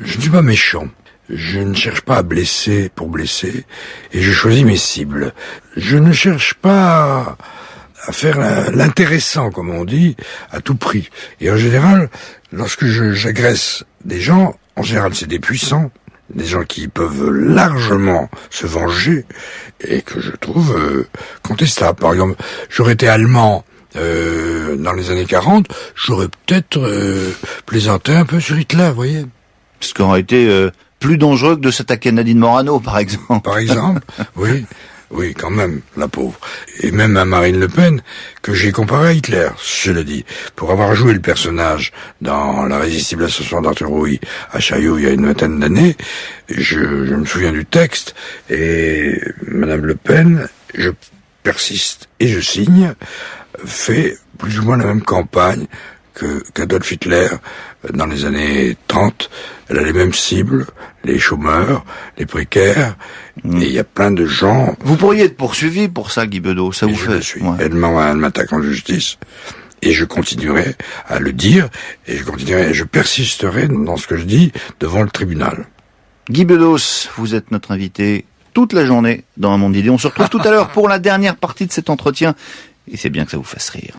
Je ne suis pas méchant. Je ne cherche pas à blesser pour blesser, et je choisis mes cibles. Je ne cherche pas à faire l'intéressant, comme on dit, à tout prix. Et en général, lorsque j'agresse des gens, en général c'est des puissants, des gens qui peuvent largement se venger, et que je trouve contestables. Par exemple, j'aurais été allemand dans les années 40, j'aurais peut-être plaisanté un peu sur Hitler, vous voyez. Ce qui aurait été plus dangereux que de s'attaquer à Nadine Morano, par exemple. Par exemple, oui. Oui, quand même, la pauvre. Et même à Marine Le Pen, que j'ai comparé à Hitler, cela dit. Pour avoir joué le personnage dans La Résistible Ascension d'Arthur Rouy à Chaillot il y a une vingtaine d'années, je me souviens du texte, et Madame Le Pen, je persiste et je signe, fait plus ou moins la même campagne qu'Adolf Hitler dans les années 30. Elle a les mêmes cibles, les chômeurs, les précaires, et il y a plein de gens... Vous pourriez être poursuivi pour ça, Guy Bedos, ça vous fait... Je le suis. Ouais. Elle m'attaque en justice, et je continuerai à le dire, et je persisterai dans ce que je dis devant le tribunal. Guy Bedos, vous êtes notre invité toute la journée dans Un Monde d'Idées. On se retrouve tout à l'heure pour la dernière partie de cet entretien, et c'est bien que ça vous fasse rire.